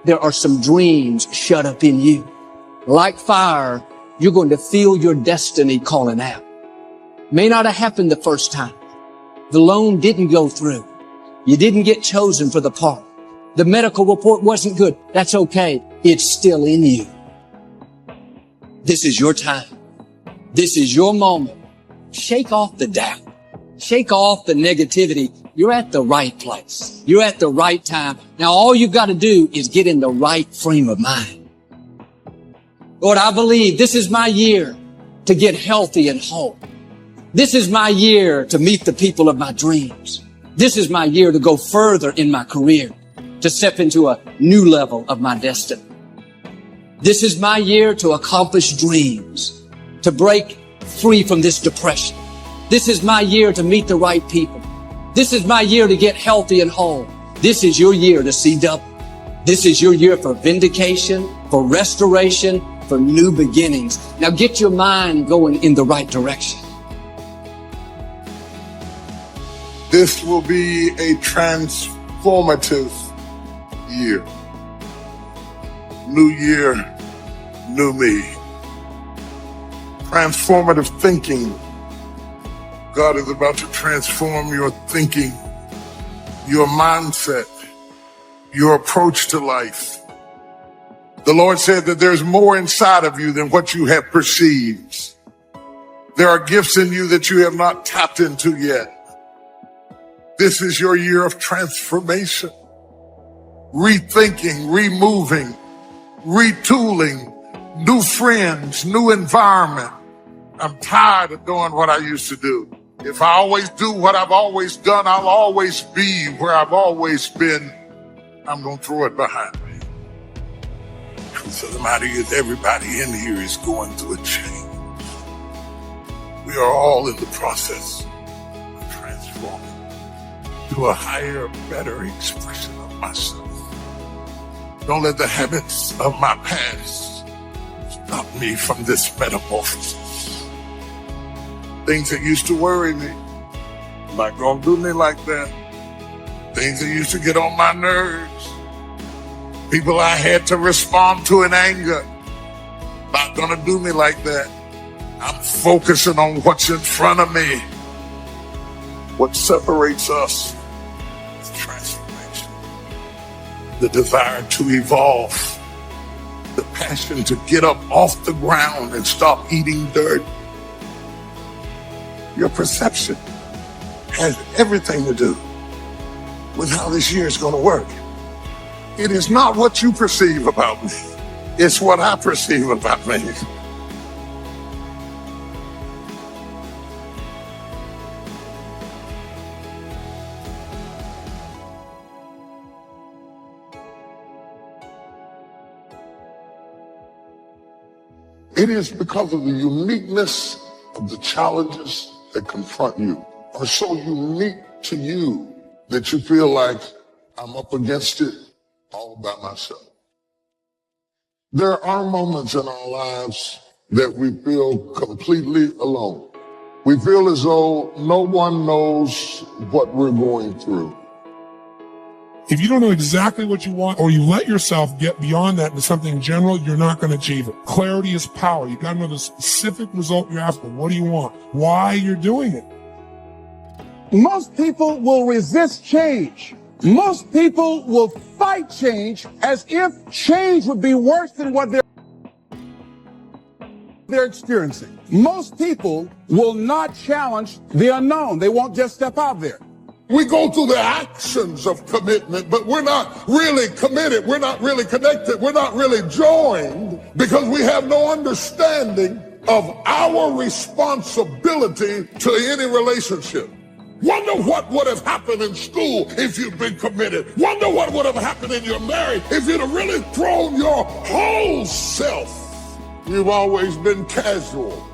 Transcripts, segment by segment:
there are some dreams shut up in you. Like fire, you're going to feel your destiny calling out. May not have happened the first time. The loan didn't go through. You didn't get chosen for the part. The medical report wasn't good. That's okay. It's still in you. This is your time. This is your moment. Shake off the doubt. Shake off the negativity. You're at the right place. You're at the right time. Now all you've got to do is get in the right frame of mind. Lord, I believe this is my year to get healthy and whole. This is my year to meet the people of my dreams. This is my year to go further in my career, to step into a new level of my destiny. This is my year to accomplish dreams, to break free from this depression. This is my year to meet the right people. This is my year to get healthy and whole. This is your year to see double. This is your year for vindication, for restoration, for new beginnings. Now get your mind going in the right direction. This will be a transformative year. New year, new me. Transformative thinking. God is about to transform your thinking, your mindset, your approach to life. The Lord said that there's more inside of you than what you have perceived. There are gifts in you that you have not tapped into yet. This is your year of transformation, rethinking, removing, retooling, new friends, new environment. I'm tired of doing what I used to do. If I always do what I've always done, I'll always be where I've always been. I'm going to throw it behind me. The truth of the matter is everybody in here is going through a change. We are all in the process of transforming to a higher, better expression of myself. Don't let the habits of my past stop me from this metamorphosis. Things that used to worry me, not gonna do me like that. Things that used to get on my nerves. People I had to respond to in anger, not gonna do me like that. I'm focusing on what's in front of me. What separates us is transformation. The desire to evolve. The passion to get up off the ground and stop eating dirt. Your perception has everything to do with how this year is going to work. It is not what you perceive about me. It's what I perceive about me. It is because of the uniqueness of the challenges that confront you are so unique to you that you feel like I'm up against it all by myself. There are moments in our lives that we feel completely alone. We feel as though no one knows what we're going through. If you don't know exactly what you want, or you let yourself get beyond that into something general, you're not going to achieve it. Clarity is power. You got to know the specific result you're after. What do you want? Why you're doing it. Most people will resist change. Most people will fight change as if change would be worse than what they're experiencing. Most people will not challenge the unknown. They won't just step out there. We go through the actions of commitment, but we're not really committed. We're not really connected. We're not really joined because we have no understanding of our responsibility to any relationship. Wonder what would have happened in school if you'd been committed. Wonder what would have happened in your marriage if you'd have really thrown your whole self. You've always been casual.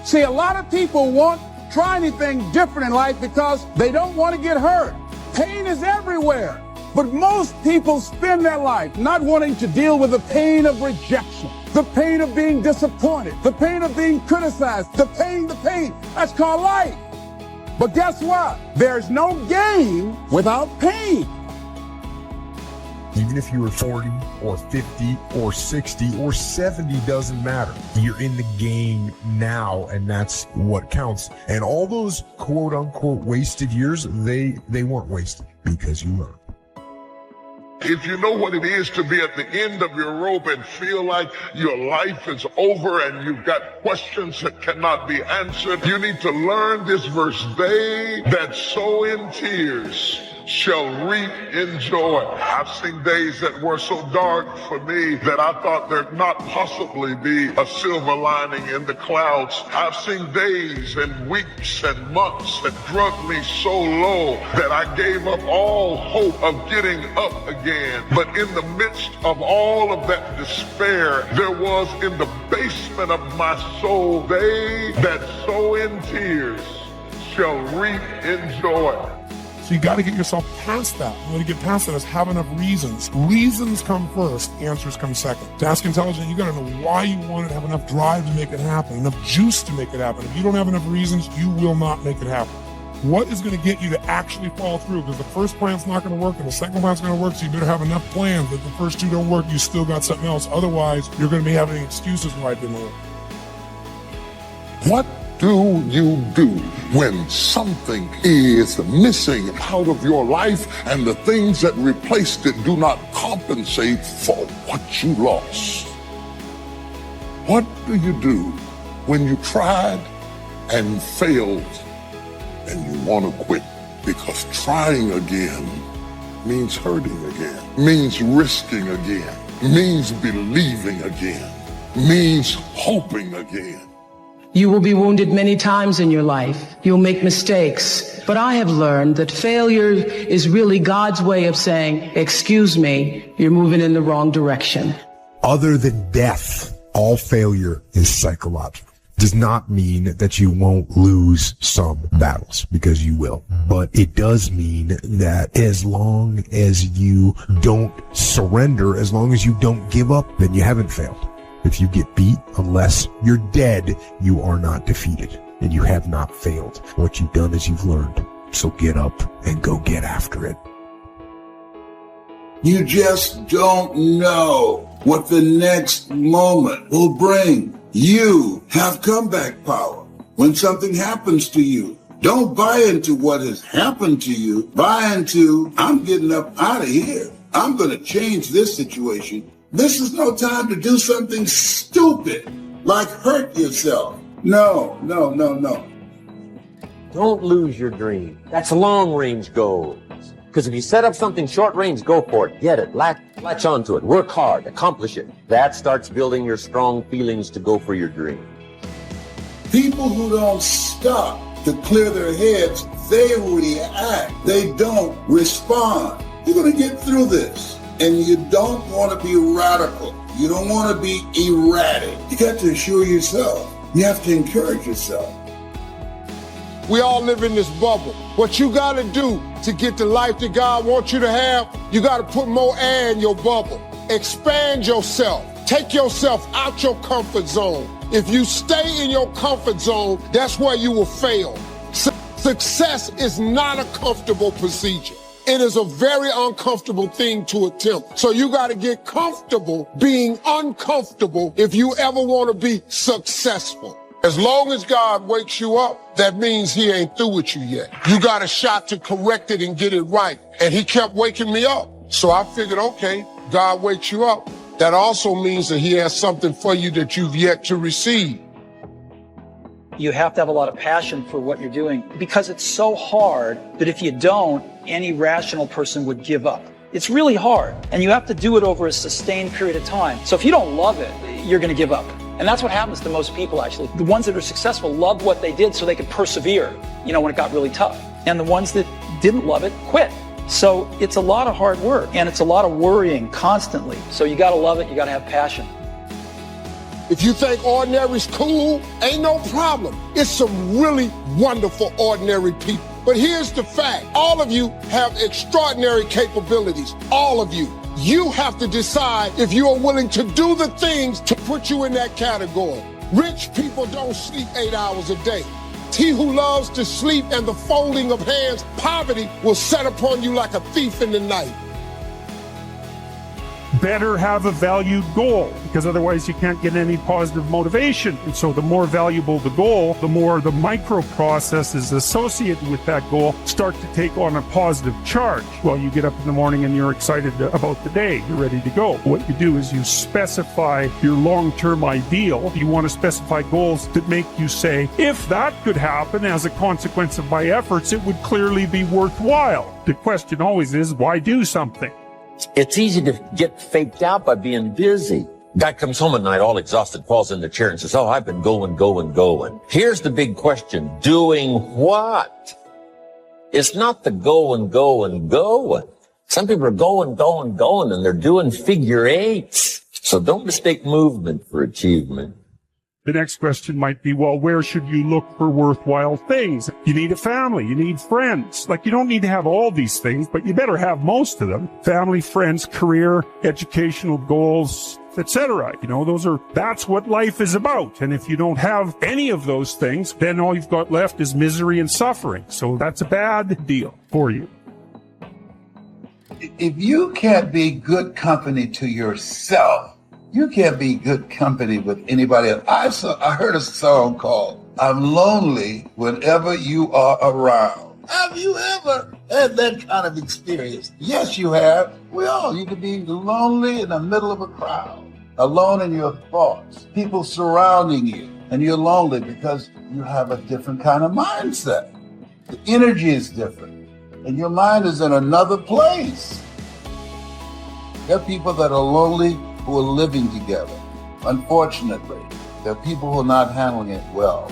See, a lot of people won't try anything different in life because they don't want to get hurt. Pain is everywhere. But most people spend their life not wanting to deal with the pain of rejection, the pain of being disappointed, the pain of being criticized, the pain. That's called life. But guess what? There's no gain without pain. Even if you were 40 or 50 or 60 or 70, doesn't matter. You're in the game now, and that's what counts. And all those quote unquote wasted years, they weren't wasted because you learned. If you know what it is to be at the end of your rope and feel like your life is over and you've got questions that cannot be answered, you need to learn this verse. They that sow in tears shall reap in joy. I've seen days that were so dark for me that I thought there'd not possibly be a silver lining in the clouds. I've seen days and weeks and months that drug me so low that I gave up all hope of getting up again. But in the midst of all of that despair, there was in the basement of my soul, they that sow in tears shall reap in joy. So you got to get yourself past that. The way to get past that is have enough reasons. Reasons come first, answers come second. To ask intelligent, you got to know why you want it, have enough drive to make it happen, enough juice to make it happen. If you don't have enough reasons, you will not make it happen. What is going to get you to actually follow through? Because the first plan's not going to work and the second plan's going to work, so you better have enough plans that the first two don't work, you still got something else. Otherwise, you're going to be having excuses why it didn't work. What do you do when something is missing out of your life and the things that replaced it do not compensate for what you lost? What do you do when you tried and failed and you want to quit? Because trying again means hurting again, means risking again, means believing again, means hoping again. You will be wounded many times in your life. You'll make mistakes. But I have learned that failure is really God's way of saying, excuse me, you're moving in the wrong direction. Other than death, all failure is psychological. Does not mean that you won't lose some battles, because you will. But it does mean that as long as you don't surrender, as long as you don't give up, then you haven't failed. If you get beat, unless you're dead, you are not defeated, and you have not failed. What you've done is you've learned. So get up and go get after it. You just don't know what the next moment will bring. You have comeback power. When something happens to you, don't buy into what has happened to you. Buy into, I'm getting up out of here. I'm going to change this situation. This is no time to do something stupid, like hurt yourself. No. Don't lose your dream. That's long-range goals. Because if you set up something short-range, go for it. Get it. Latch onto it. Work hard. Accomplish it. That starts building your strong feelings to go for your dream. People who don't stop to clear their heads, they react. They don't respond. You're going to get through this. And you don't want to be radical. You don't want to be erratic. You got to assure yourself. You have to encourage yourself. We all live in this bubble. What you got to do to get the life that God wants you to have, you got to put more air in your bubble. Expand yourself. Take yourself out your comfort zone. If you stay in your comfort zone, that's where you will fail. Success is not a comfortable procedure. It is a very uncomfortable thing to attempt. So you got to get comfortable being uncomfortable if you ever want to be successful. As long as God wakes you up, that means he ain't through with you yet. You got a shot to correct it and get it right. And he kept waking me up. So I figured, okay, God wakes you up. That also means that he has something for you that you've yet to receive. You have to have a lot of passion for what you're doing because it's so hard that if you don't, any rational person would give up. It's really hard, and you have to do it over a sustained period of time. So if you don't love it, you're going to give up. And that's what happens to most people, actually. The ones that are successful loved what they did so they could persevere, when it got really tough. And the ones that didn't love it quit. So it's a lot of hard work, and it's a lot of worrying constantly. So you got to love it, you got to have passion. If you think ordinary's cool, ain't no problem. It's some really wonderful ordinary people. But here's the fact. All of you have extraordinary capabilities. All of you. You have to decide if you are willing to do the things to put you in that category. Rich people don't sleep 8 hours a day. He who loves to sleep and the folding of hands, poverty will set upon you like a thief in the night. better have a valued goal, because otherwise you can't get any positive motivation. And so the more valuable the goal, the more the micro processes associated with that goal start to take on a positive charge. Well, you get up in the morning and you're excited about the day. You're ready to go. What you do is you specify your long-term ideal. You want to specify goals that make you say, if that could happen as a consequence of my efforts, it would clearly be worthwhile. The question always is, why do something? It's easy to get faked out by being busy. Guy comes home at night all exhausted, falls in the chair and says, oh, I've been going. Here's the big question. Doing what? It's not the going. Some people are going, and they're doing figure eights. So don't mistake movement for achievement. The next question might be, well, where should you look for worthwhile things? You need a family. You need friends. Like, you don't need to have all these things, but you better have most of them. Family, friends, career, educational goals, etc. That's what life is about. And if you don't have any of those things, then all you've got left is misery and suffering. So that's a bad deal for you. If you can't be good company to yourself, you can't be good company with anybody else. I heard a song called I'm Lonely Whenever You Are Around. Have you ever had that kind of experience? Yes, you have. You can be lonely in the middle of a crowd, alone in your thoughts, people surrounding you, and you're lonely because you have a different kind of mindset. The energy is different, and your mind is in another place. There are people that are lonely who are living together. Unfortunately, there are people who are not handling it well.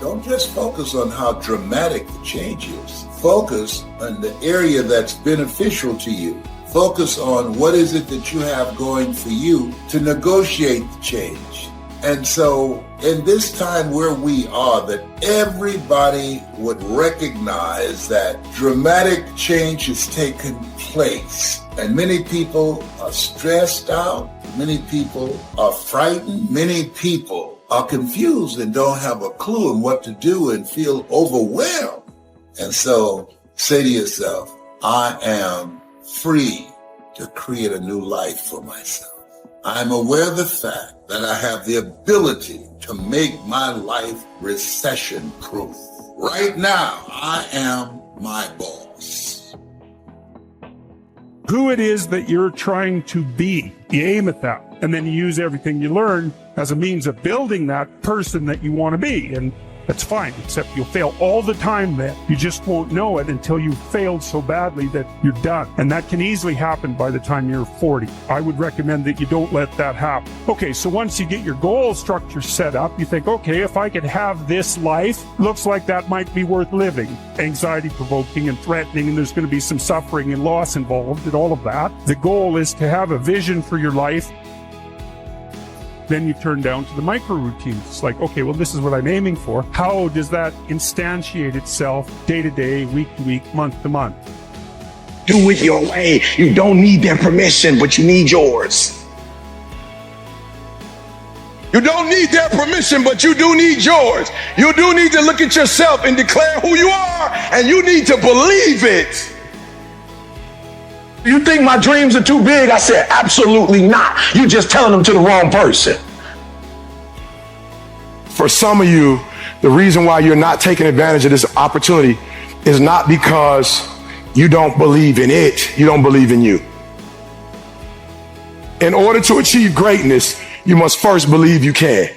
Don't just focus on how dramatic the change is. Focus on the area that's beneficial to you. Focus on what is it that you have going for you to negotiate the change. And so in this time where we are, that everybody would recognize that dramatic change has taken place. And many people are stressed out. Many people are frightened. Many people are confused and don't have a clue on what to do and feel overwhelmed. And so say to yourself, I am free to create a new life for myself. I'm aware of the fact that I have the ability to make my life recession-proof. Right now, I am my boss. Who it is that you're trying to be, you aim at that, and then you use everything you learn as a means of building that person that you want to be. And that's fine, except you'll fail all the time then. You just won't know it until you've failed so badly that you're done. And that can easily happen by the time you're 40. I would recommend that you don't let that happen. Okay, so once you get your goal structure set up, you think, okay, if I could have this life, looks like that might be worth living. Anxiety-provoking and threatening, and there's going to be some suffering and loss involved and all of that. The goal is to have a vision for your life. Then you turn down to the micro routines. It's like, okay, well, this is what I'm aiming for. How does that instantiate itself day to day, week to week, month to month? Do it your way. You don't need their permission, but you need yours. You don't need their permission, but you do need yours. You do need to look at yourself and declare who you are, and you need to believe it. You think my dreams are too big? I said, absolutely not. You're just telling them to the wrong person. For some of you, the reason why you're not taking advantage of this opportunity is not because you don't believe in it, you don't believe in you. In order to achieve greatness, you must first believe you can.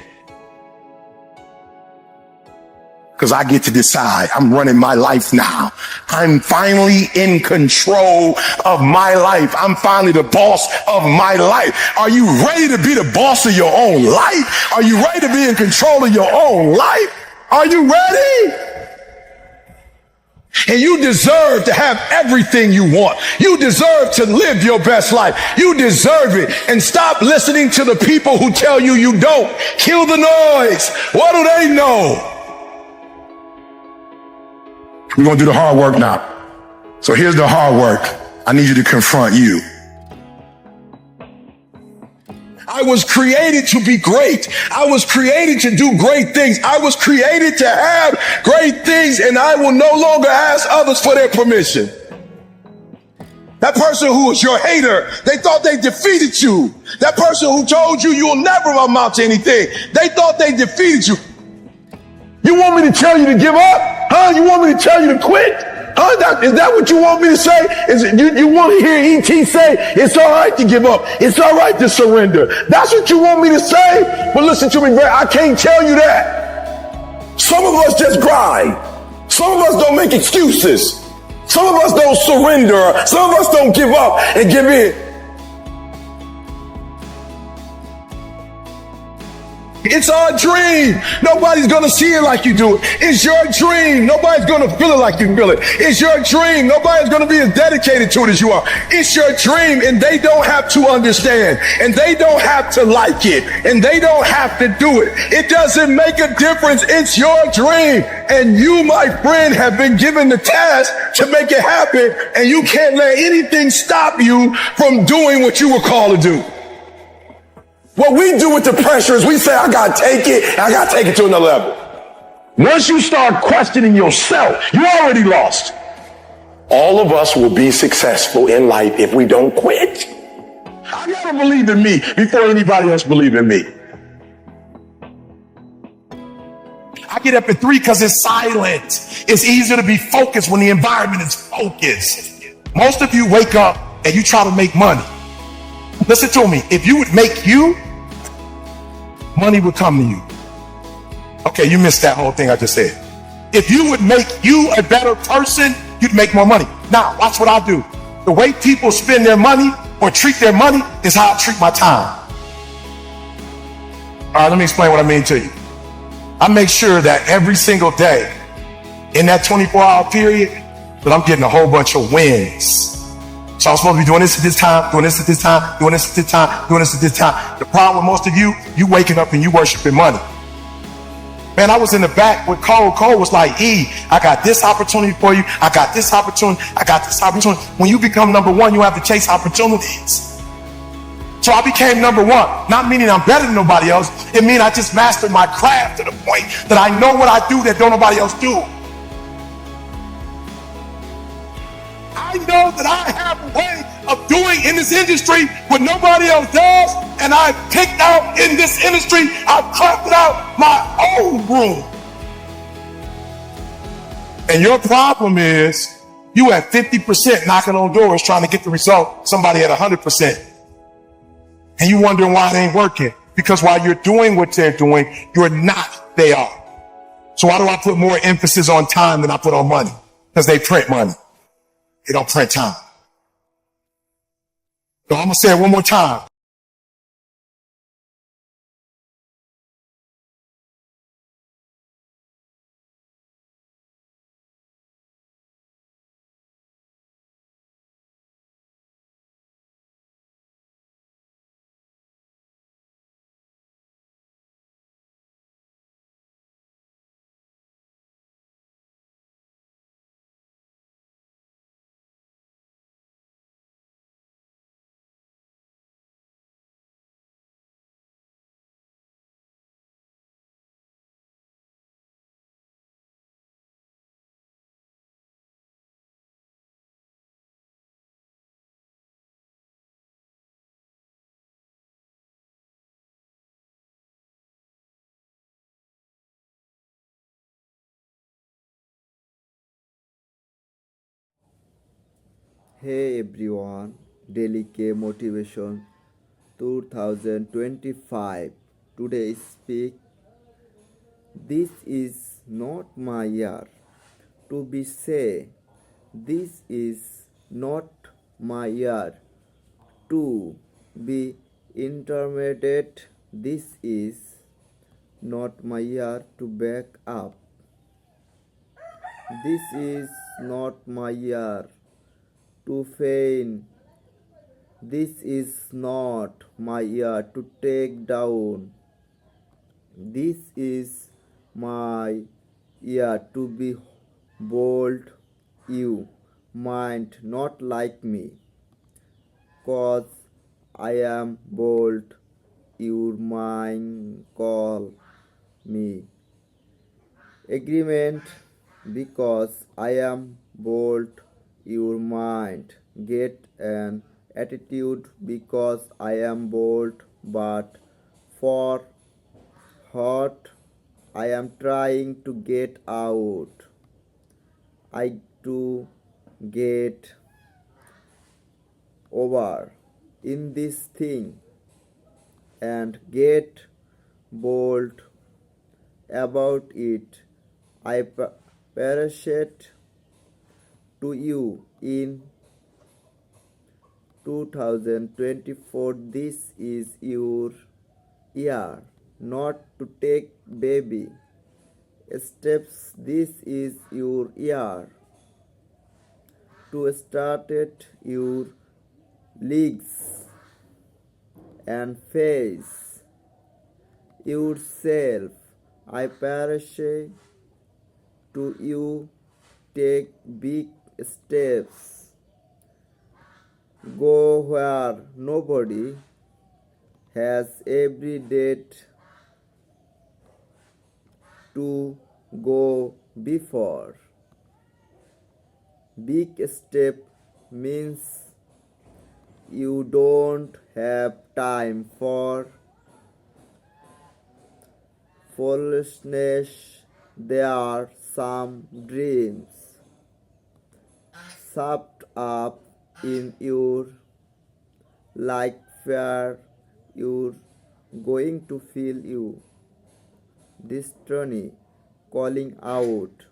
Because I get to decide. I'm running my life now. I'm finally in control of my life. I'm finally the boss of my life. Are you ready to be the boss of your own life? Are you ready to be in control of your own life? Are you ready? And you deserve to have everything you want. You deserve to live your best life. You deserve it. And stop listening to the people who tell you you don't. Kill the noise. What do they know? We're going to do the hard work now. So here's the hard work. I need you to confront you. I was created to be great. I was created to do great things. I was created to have great things, and I will no longer ask others for their permission. That person who was your hater, they thought they defeated you. That person who told you you'll never amount to anything, they thought they defeated you. You want me to tell you to give up? Huh? You want me to tell you to quit? Huh? Is that what you want me to say? You want to hear E.T. say, it's all right to give up. It's all right to surrender. That's what you want me to say? But listen to me, Greg, I can't tell you that. Some of us just grind. Some of us don't make excuses. Some of us don't surrender. Some of us don't give up and give in. It's our dream. Nobody's going to see it like you do it. It's your dream. Nobody's going to feel it like you feel it. It's your dream. Nobody's going to be as dedicated to it as you are. It's your dream, and they don't have to understand, and they don't have to like it, and they don't have to do it. It doesn't make a difference. It's your dream, and you, my friend, have been given the task to make it happen, and you can't let anything stop you from doing what you were called to do. What we do with the pressure is we say, I gotta take it, I gotta take it to another level. Once you start questioning yourself, you already lost. All of us will be successful in life if we don't quit. I gotta believe in me before anybody else believes in me. I get up at 3 because it's silent. It's easier to be focused when the environment is focused. Most of you wake up and you try to make money. Listen to me. If you would make you, money would come to you. Okay, you missed that whole thing I just said. If you would make you a better person, you'd make more money. Now, watch what I do. The way people spend their money or treat their money is how I treat my time. All right, let me explain what I mean to you. I make sure that every single day in that 24-hour period that I'm getting a whole bunch of wins. So I'm supposed to be doing this at this time, doing this at this time, doing this at this time, doing this at this time. The problem with most of you waking up and you worshiping money. Man, I was in the back with Cole. Cole was like, E, I got this opportunity for you. I got this opportunity. I got this opportunity. When you become number one, you have to chase opportunities. So I became number one, not meaning I'm better than nobody else. It means I just mastered my craft to the point that I know what I do that don't nobody else do. I know that I have a way of doing in this industry what nobody else does, and I've picked out in this industry, I've crafted out my own room. And your problem is you at 50% knocking on doors trying to get the result, somebody at 100%. And you wondering why it ain't working. Because while you're doing what they're doing, you're not, they are. So why do I put more emphasis on time than I put on money? Because they print money. They don't print time. So I'm going to say it one more time. Hey everyone, Daily K Motivation 2025. Today speak. This is not my year to be say. This is not my year to be intermediate. This is not my year to back up. This is not my year to faint. This is not my year to take down. This is my year to be bold. You might not like me, 'cause I am bold. You might call me agreement, because I am bold. You might get an attitude because I am bold, but for what I am trying to get out. I to get over in this thing and get bold about it. I parachute to you in 2024. This is your year not to take baby steps. This is your year to start your legs and face yourself. I parachute to you take big steps. Go where nobody has every date to go before. Big step means you don't have time for foolishness. There are some dreams sopped up in your like fear. You're going to feel you destiny calling out.